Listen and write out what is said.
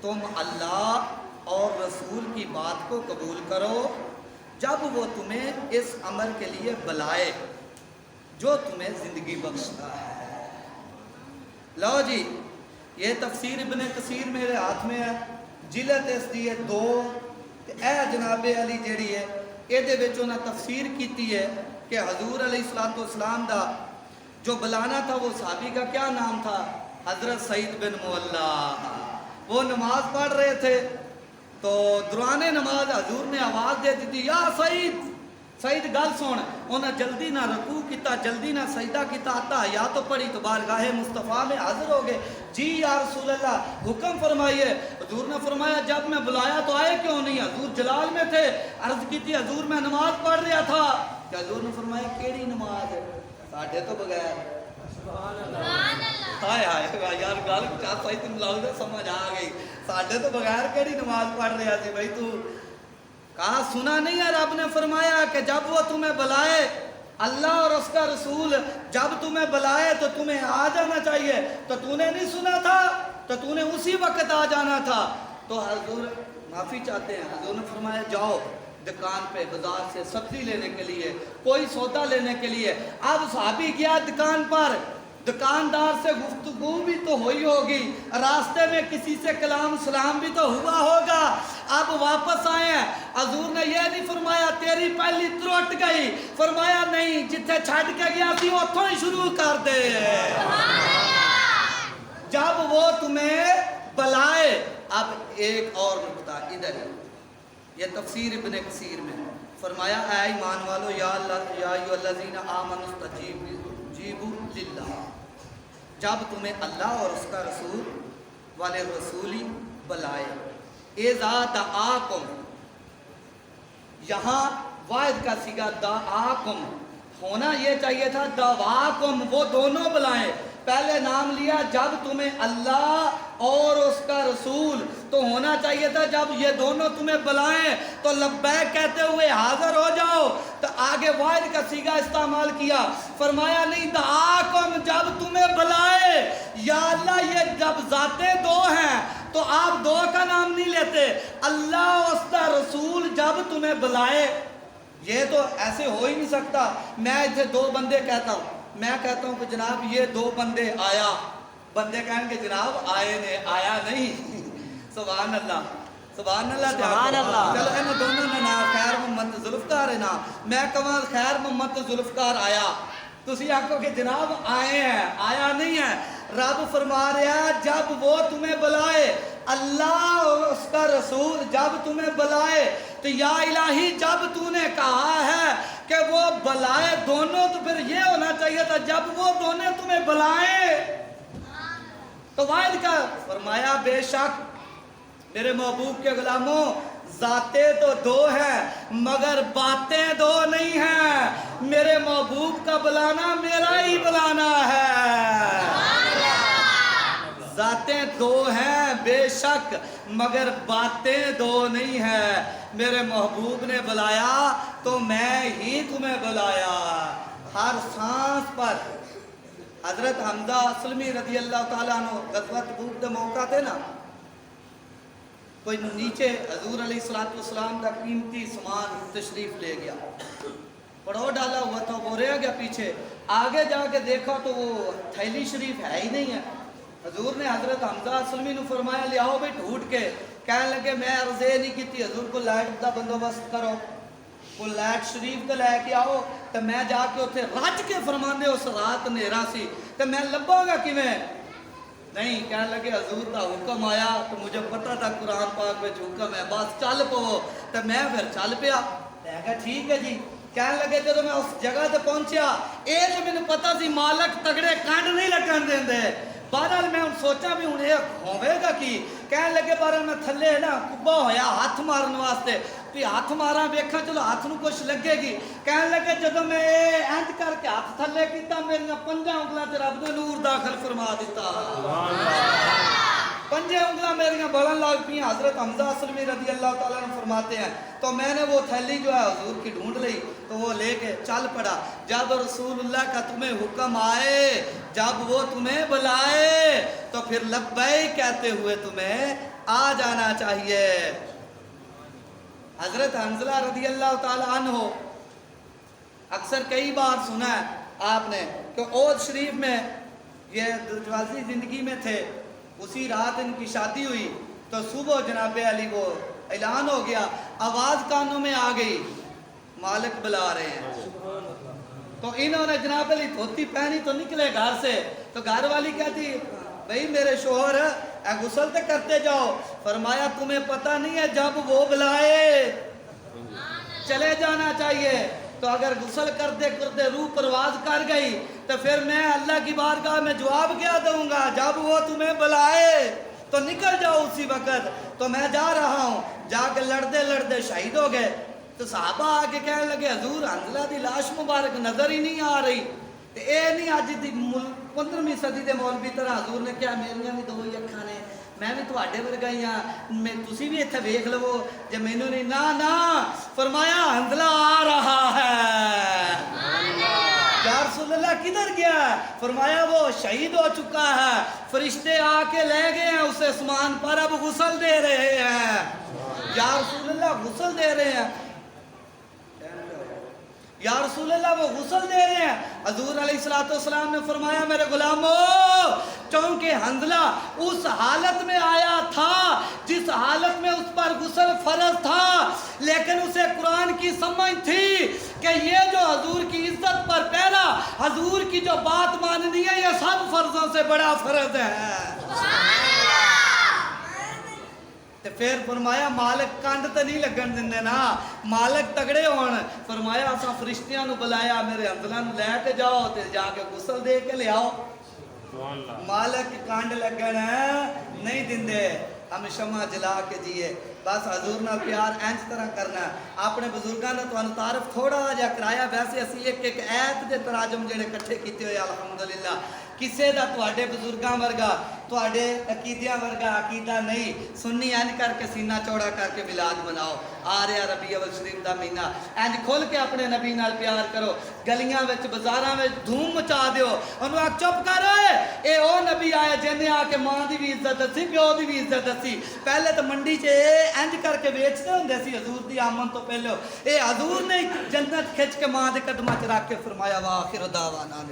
تم اللہ اور رسول کی بات کو قبول کرو جب وہ تمہیں اس عمل کے لیے بلائے جو تمہیں زندگی بخشتا ہے۔ لو جی، یہ تفسیر ابن کثیر میرے ہاتھ میں ہے، جلد اس دی 2 اے جناب علی جیڑی ہے یہ دے انہاں تفسیر کیتی ہے کہ حضور علیہ السلام دا جو بلانا تھا وہ صحابی کا کیا نام تھا؟ حضرت سعید بن مولا۔ وہ نماز پڑھ رہے تھے تو دوران نماز حضور نے آواز دے دی تھی، یا سعید، سعید گل سن۔ انہاں جلدی نہ رکوع کیتا، جلدی نہ سجدہ کیتا، آتا یا تو پڑھی تو بارگاہ مصطفیٰ میں حاضر ہو گئے۔ جی یا رسول اللہ حکم فرمائیے۔ حضور نے فرمایا جب میں بلایا تو آئے کیوں نہیں؟ حضور جلال میں تھے۔ عرض کی تھی حضور میں نماز پڑھ رہا تھا۔ کہ حضور نے فرمایا کیڑی نماز ہے؟ ساڈے تو بغیر ہائے ہائے یار گل چاہتا ہی تم لاؤ سمجھ آ گئی، ساڈے تو بغیر کیڑی نماز پڑھ رہا سی بھائی تو؟ کہا سنا نہیں ہے؟ رب نے فرمایا کہ جب وہ تمہیں بلائے، اللہ اور اس کا رسول جب تمہیں بلائے تو تمہیں آ جانا چاہیے۔ تو تو نے نہیں سنا تھا تو تو نے اسی وقت آ جانا تھا۔ تو حضور معافی چاہتے ہیں، حضور نے فرمایا جاؤ دکان پہ بازار سے سبزی لینے کے لیے، کوئی سودا لینے کے لیے۔ اب صحابی گیا دکان پر، دکاندار سے گفتگو بھی تو ہوئی ہوگی، راستے میں کسی سے کلام سلام بھی تو ہوا ہوگا۔ اب واپس آئے ہیں، حضور نے یہ نہیں فرمایا تیری پہلی ترٹ گئی، فرمایا نہیں جتھے چھڑ کے گیا تھی اتھوں ہی شروع کر دے۔ جب وہ تمہیں بلائے۔ اب ایک اور نکتہ ادھر ہے، یہ تفسیر ابن کثیر میں فرمایا اے ایمان والو یا اللہ یا ایھا الذین آمنوا استجیبوا للہ، جب تمہیں اللہ اور اس کا رسول والے رسولی بلائے۔ اذا دعاکم، یہاں واحد کا صیغہ دعاکم ہونا یہ چاہیے تھا دعواکم، وہ دونوں بلائیں۔ پہلے نام لیا جب تمہیں اللہ اور اس کا رسول، تو ہونا چاہیے تھا جب یہ دونوں تمہیں بلائیں تو لبیک کہتے ہوئے حاضر ہو جاؤ۔ تو آگے واحد کا صیغہ استعمال کیا، فرمایا نہیں دعاکم جب تمہیں بلائے۔ یا اللہ یہ جب ذاتیں دو ہیں تو آپ دو کا نام نہیں لیتے، اللہ اور اس کا رسول جب تمہیں بلائے۔ یہ تو ایسے ہو ہی نہیں سکتا۔ میں اتنے 2 بندے کہتا ہوں، میں کہتا ہوں کہ جناب یہ 2 بندے آیا، بندے کہیں کہ جناب آئے نے آیا نہیں۔ سبحان اللہ سبحان اللہ سبحان اللہ۔ چلو انہوں دونوں نے نا خیر محمد ذوالفقار ہے نا، میں کہاں خیر محمد ذوالفقار آیا، تسی آکھو کہ جناب آئے ہیں، آیا نہیں ہے۔ رب فرما رہا ہے جب وہ تمہیں بلائے، اللہ اور اس کا رسول جب تمہیں بلائے، تو یا الہی جب تو نے کہا ہے کہ وہ بلائے دونوں تو پھر یہ ہونا چاہیے تھا جب وہ دونوں تمہیں بلائیں۔ تو واحد کا فرمایا بے شک میرے محبوب کے غلاموں ذاتیں تو 2 ہیں مگر باتیں 2 نہیں ہیں۔ میرے محبوب کا بلانا میرا ہی بلانا ہے۔ ذاتیں 2 ہیں بے شک مگر باتیں 2 نہیں ہیں۔ میرے محبوب نے بلایا تو میں ہی تمہیں بلایا۔ ہر سانس پر حضرت حمزہ اسلمی رضی اللہ تعالیٰ عنہ غزوہ تبوک کے موقع تھے نا، کوئی نیچے حضور علیہ السلام کا قیمتی سامان تشریف لے گیا، پڑو ڈالا ہوا تھا، وہ رہ گیا پیچھے۔ آگے جا کے دیکھا تو وہ تھیلی شریف ہے ہی نہیں ہے۔ حضور نے حضرت حمزہ اسلمی نے فرمایا لے آؤ بھائی ڈھونڈ کے۔ کہنے لگے میں عرض نہیں کی تھی حضور کو لائٹ کا بندوبست کرو، وہ لائٹ شریف کو لے کے آؤ، تو میں جا کے اتنے رج کے فرماندے اس رات نیرا سی، تو میں لبا گا کیویں؟ نہیں، کہنے لگے حضور کا حکم آیا تو مجھے پتا تھا قرآن پاک میں حکم ہے بس چل پو، تو میں پھر چل پیا۔ میں کہا ٹھیک ہے جی۔ کہنے لگے جب میں اس جگہ تے پہنچیا یہ تو مجھے پتا سی مالک تگڑے کنڈ نہیں لگن دیں۔ بہرحال میں سوچا بھی ہوں یہ ہوئے گا کی۔ کہنے لگے بہرحال میں تھلے نا کبا ہویا ہاتھ مارن واسطے، بھی ہاتھ مارا ویکھا چلو ہاتھ نو کچھ لگے گی۔ کہنے لگے جب میں اینج کر کے ہاتھ تھلے کیتا میری 5 انگلاں تے رب نے نور داخل فرما دیتا۔ 5 یہ انگلیاں میری بڑھن لگ پی. حضرت حمزہ اسلمی رضی اللہ تعالیٰ عنہ فرماتے ہیں تو میں نے وہ تھیلی جو ہے حضور کی ڈھونڈ لی تو وہ لے کے چل پڑا. جب رسول اللہ کا تمہیں حکم آئے, جب وہ تمہیں بلائے تو پھر لبیک کہتے ہوئے تمہیں آ جانا چاہیے. حضرت حنظلہ رضی اللہ تعالیٰ عنہ اکثر کئی بار سنا ہے آپ نے کہ عود شریف میں یہ جوازی زندگی میں تھے, اسی رات ان کی شادی ہوئی تو صبح جناب علی وہ اعلان ہو گیا, آواز کانوں میں آ گئی مالک بلا رہے ہیں. تو انہوں نے جناب علی دھوتی پہنی تو نکلے گھر سے, تو گھر والی کہتی بھئی میرے شوہر غسل تو کرتے جاؤ. فرمایا تمہیں پتہ نہیں ہے جب وہ بلائے چلے جانا چاہیے. تو اگر غسل کرتے کرتے روح پرواز کر گئی تو پھر میں اللہ کی بارگاہ میں جواب کیا دوں گا؟ جب وہ تمہیں بلائے تو نکل جاؤ اسی وقت. تو میں جا رہا ہوں, جا کے لڑتے لڑتے شہید ہو گئے. تو صحابہ آگے کہنے لگے حضور حنظلہ دی لاش مبارک نظر ہی نہیں آ رہی. تو اے نہیں آج دی 15ویں صدی دے مولوی طرح حضور نے کیا میریاں بھی دو ہی اکھاں نے, میں بھی تواڈے ورگا ہی ہاں, تسی بھی اتنے ویکھ لو جے مینوں نہیں. نا فرمایا حنظلہ آ رہا ہے. یا رسول اللہ کدھر گیا ہے؟ فرمایا وہ شہید ہو چکا ہے, فرشتے آ کے لے گئے ہیں اسے اسمان پر, اب غسل دے رہے ہیں. یا رسول اللہ غسل دے رہے ہیں, یا رسول اللہ وہ غسل دے رہے ہیں. حضور علیہ السلام نے فرمایا میرے غلاموں, چونکہ حنظلہ اس حالت میں آیا تھا جس حالت میں اس پر غسل فرض تھا, لیکن اسے قرآن کی سمجھ تھی کہ یہ جو حضور کی عزت پر پہلا حضور کی جو بات ماننی ہے یہ سب فرضوں سے بڑا فرض ہے. تو پھر فرمایا مالک کنڈ تو نہیں لگن دندے نا, مالک تگڑے ہون. فرمایا اساں فرشتیاں نو بلایا میرے حنظلہ نو لے کے جاؤ تے جا کے غسل دے کے لے آؤ. مالک کنڈ لگن نہیں دندے, ہم شمع جلا کے جیے. بس حضور نہ پیار اینج طرح کرنا ہے. اپنے بزرگاں نے تانوں تعارف تھوڑا جا کرایا, ویسے اسی ایک ایک ایت دے تراجم جڑے کٹھے کیتے ہوئے الحمدللہ. کسے دا تواڈے بزرگاں ورگا تواڈے عقیدیاں ورگا عقیدہ نہیں. سنی اینج کر کے سینہ چوڑا کر کے میلاد مناؤ. آ رہا ربیع الاول شریف دا مہینہ, اینج کھل کے اپنے نبی نال پیار کرو. گلیاں وچ بازاراں وچ دھوم مچا دیو. انہوں آکھ چپ کر, اے او نبی آیا جن نے آ کے ماں دی بھی عزت دسی, پیو دی بھی عزت دسی. پہلے تو منڈی چ اینج کر کے بیچتے ہوندے سی حضور دی آمن تو پہلے. اے حضور نے جنت کھچ کے ماں دے قدماں چ رکھ کے فرمایا واخر دعوانا